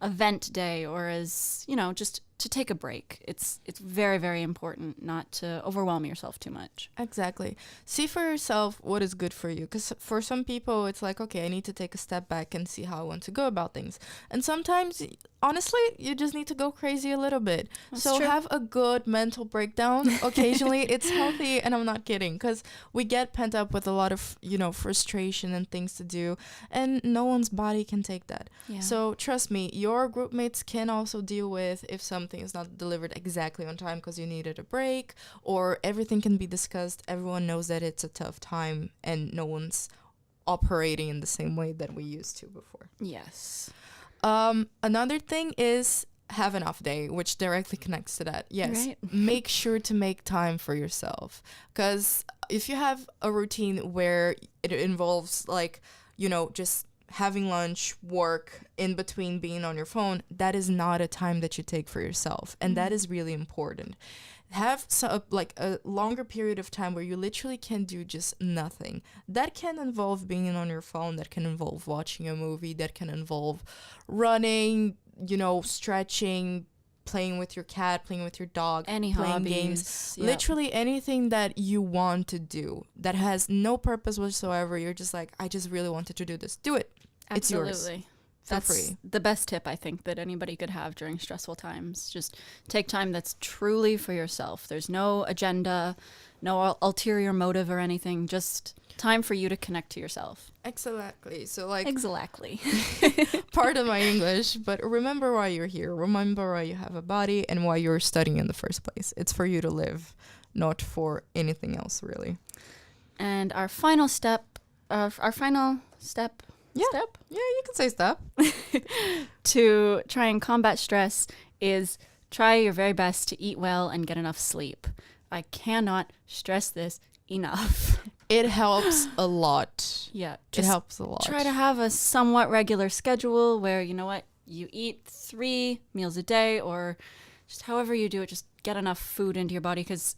Speaker 2: a vent day, or as just to take a break, it's very, very important not to overwhelm yourself too much.
Speaker 1: Exactly. See for yourself what is good for you, because for some people it's like, okay, I need to take a step back and see how I want to go about things, and sometimes honestly you just need to go crazy a little bit.
Speaker 2: That's
Speaker 1: so
Speaker 2: true.
Speaker 1: Have a good mental breakdown occasionally. It's healthy, and I'm not kidding, because we get pent up with a lot of frustration and things to do, and no one's body can take that.
Speaker 2: Yeah.
Speaker 1: So trust me, your group mates can also deal with if something is not delivered exactly on time because you needed a break, or everything can be discussed. Everyone knows that it's a tough time and no one's operating in the same way that we used to before.
Speaker 2: Yes.
Speaker 1: Another thing is have an off day, which directly connects to that. Yes.
Speaker 2: Right.
Speaker 1: Make sure to make time for yourself, because if you have a routine where it involves just having lunch, work, in between being on your phone, that is not a time that you take for yourself. And that is really important. Have a longer period of time where you literally can do just nothing. That can involve being on your phone, that can involve watching a movie, that can involve running, stretching, playing with your cat, playing with your dog,
Speaker 2: Any
Speaker 1: playing
Speaker 2: hobbies,
Speaker 1: games,
Speaker 2: yep.
Speaker 1: literally anything that you want to do that has no purpose whatsoever. You're just like, I just really wanted to do this. Do it. It's yours.
Speaker 2: Absolutely.
Speaker 1: For
Speaker 2: That's
Speaker 1: free.
Speaker 2: the best tip I think that anybody could have during stressful times. Just take time that's truly for yourself. There's no agenda, no ulterior motive or anything. Just time for you to connect to yourself.
Speaker 1: Exactly. So
Speaker 2: Exactly.
Speaker 1: pardon my English, but remember why you're here. Remember why you have a body and why you're studying in the first place. It's for you to live, not for anything else, really.
Speaker 2: And our final step.
Speaker 1: Yeah, you can say step.
Speaker 2: To try and combat stress is try your very best to eat well and get enough sleep. I cannot stress this enough.
Speaker 1: It helps a lot.
Speaker 2: Yeah,
Speaker 1: It
Speaker 2: just
Speaker 1: helps a lot.
Speaker 2: try to have a somewhat regular schedule where, you eat 3 meals a day, or just however you do it, just get enough food into your body. Because,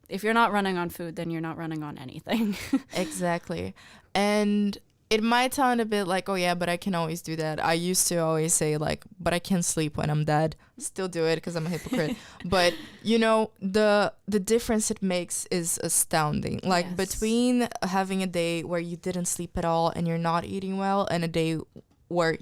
Speaker 2: if you're not running on food, then you're not running on anything.
Speaker 1: Exactly. And it might sound a bit like, oh yeah, but I can always do that. I used to always say but I can sleep when I'm dead. Still do it because I'm a hypocrite. But the difference it makes is astounding.
Speaker 2: Yes.
Speaker 1: Between having a day where you didn't sleep at all and you're not eating well, and a day where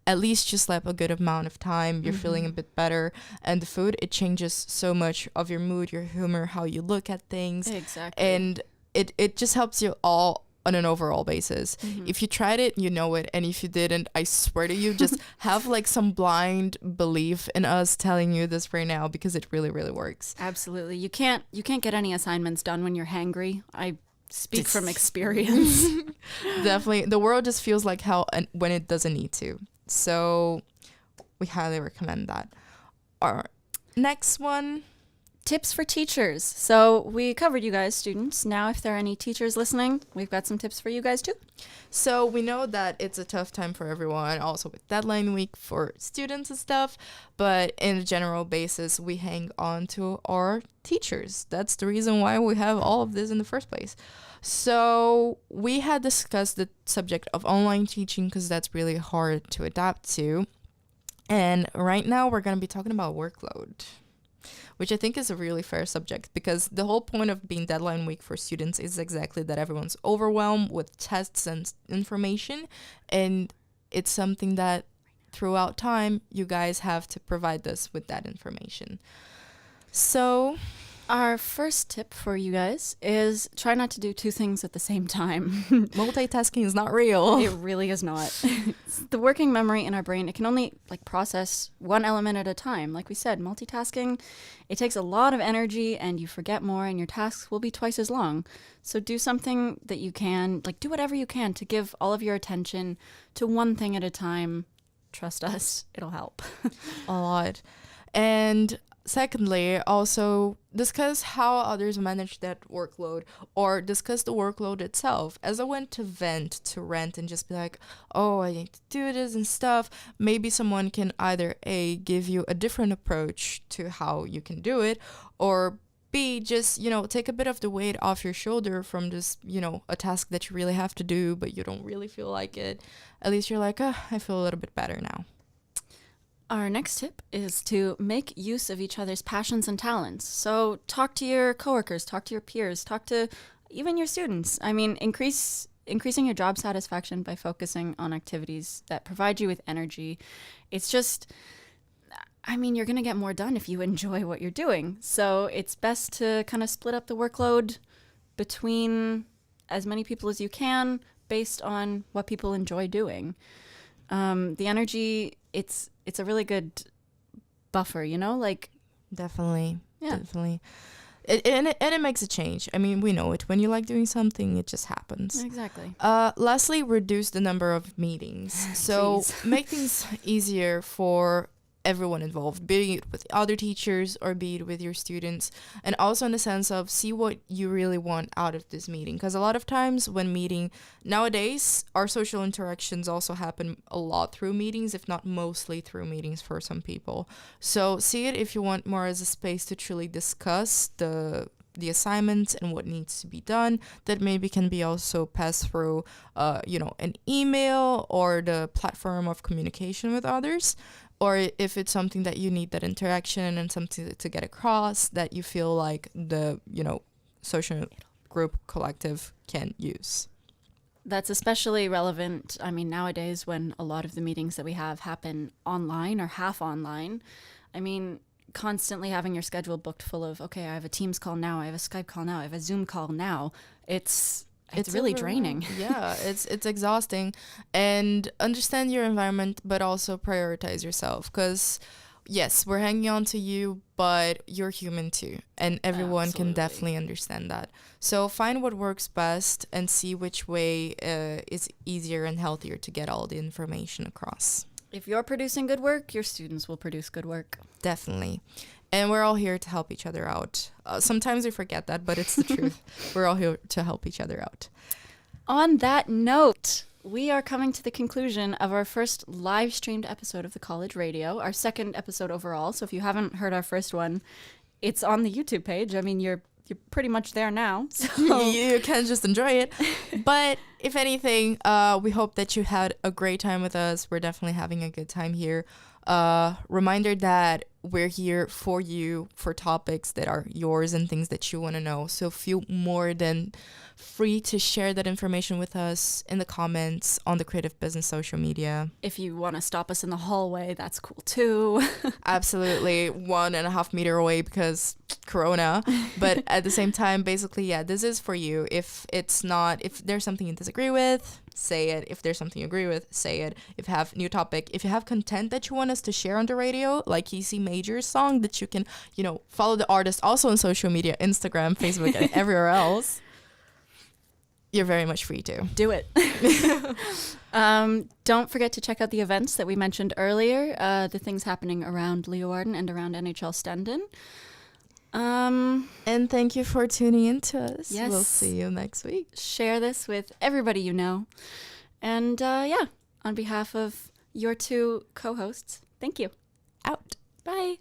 Speaker 1: at least you slept a good amount of time, you're feeling a bit better, and the food, it changes so much of your mood, your humor, how you look at things.
Speaker 2: Exactly.
Speaker 1: And it just helps you all on an overall basis. If you tried it, you know it. And if you didn't, I swear to you, just have like some blind belief in us telling you this right now, because it really, really works.
Speaker 2: Absolutely. You can't get any assignments done when you're hangry. I speak from experience.
Speaker 1: Definitely. The world just feels like hell when it doesn't need to. So we highly recommend that. Our next one.
Speaker 2: Tips for teachers. So we covered you guys, students. Now, if there are any teachers listening, we've got some tips for you guys too.
Speaker 1: So we know that it's a tough time for everyone, also with deadline week for students and stuff. But in a general basis, we hang on to our teachers. That's the reason why we have all of this in the first place. So we had discussed the subject of online teaching because that's really hard to adapt to. And right now we're going to be talking about workload, which I think is a really fair subject, because the whole point of being deadline week for students is exactly that everyone's overwhelmed with tests and information, and it's something that throughout time you guys have to provide us with that information. So
Speaker 2: our first tip for you guys is try not to do two things at the same time.
Speaker 1: Multitasking is not real.
Speaker 2: It really is not. The working memory in our brain, it can only process one element at a time. Like we said, multitasking, it takes a lot of energy and you forget more and your tasks will be twice as long. So do something that you can, do whatever you can to give all of your attention to one thing at a time. Trust us, it'll help.
Speaker 1: A lot. And secondly, also discuss how others manage that workload, or discuss the workload itself. As I went to rant and just be like, oh, I need to do this and stuff, maybe someone can either A, give you a different approach to how you can do it, or B, just, take a bit of the weight off your shoulder from this, a task that you really have to do, but you don't really feel like it. At least you're like, I feel a little bit better now.
Speaker 2: Our next tip is to make use of each other's passions and talents. So talk to your coworkers, talk to your peers, talk to even your students. I mean, increasing your job satisfaction by focusing on activities that provide you with energy. It's just, you're going to get more done if you enjoy what you're doing. So it's best to kind of split up the workload between as many people as you can based on what people enjoy doing. The energy, it's a really good buffer,
Speaker 1: Definitely.
Speaker 2: Yeah.
Speaker 1: Definitely. It makes a change. We know it. When you like doing something, it just happens.
Speaker 2: Exactly.
Speaker 1: Lastly, reduce the number of meetings. So make things easier for everyone involved, be it with other teachers or be it with your students, and also in the sense of see what you really want out of this meeting, because a lot of times when meeting nowadays, our social interactions also happen a lot through meetings, if not mostly through meetings for some people. So see it if you want more as a space to truly discuss the assignments and what needs to be done, that maybe can be also passed through an email or the platform of communication with others. Or if it's something that you need that interaction and something to get across that you feel like the, social group collective can use.
Speaker 2: That's especially relevant, nowadays when a lot of the meetings that we have happen online or half online. Constantly having your schedule booked full of, okay, I have a Teams call now, I have a Skype call now, I have a Zoom call now. It's really draining.
Speaker 1: Yeah, it's exhausting. And understand your environment, but also prioritize yourself. Because, yes, we're hanging on to you, but you're human too. And everyone can definitely understand that. So find what works best and see which way is easier and healthier to get all the information across.
Speaker 2: If you're producing good work, your students will produce good work.
Speaker 1: Definitely. And we're all here to help each other out. Sometimes we forget that, but it's the truth. We're all here to help each other out.
Speaker 2: On that note, we are coming to the conclusion of our first live streamed episode of the College Radio, our second episode overall. So if you haven't heard our first one, it's on the YouTube page. You're pretty much there now. So
Speaker 1: you can just enjoy it. But if anything, we hope that you had a great time with us. We're definitely having a good time here. Reminder that we're here for you, for topics that are yours and things that you want to know. So feel more than free to share that information with us in the comments on the Creative Business social media.
Speaker 2: If you want to stop us in the hallway, that's cool too.
Speaker 1: Absolutely, 1.5 meter away because Corona. But at the same time, basically, yeah, this is for you. If there's something you disagree with, say it. If there's something you agree with, say it. If you have new topic, if you have content that you want us to share on the radio, like EC Major's song that you can, follow the artist also on social media, Instagram, Facebook, and everywhere else, you're very much free to.
Speaker 2: Do it. Don't forget to check out the events that we mentioned earlier, the things happening around Leeuwarden and around NHL Stenden.
Speaker 1: And thank you for tuning in to us.
Speaker 2: Yes.
Speaker 1: We'll see you next week.
Speaker 2: Share this with everybody you know. And on behalf of your two co-hosts, thank you.
Speaker 1: Out.
Speaker 2: Bye.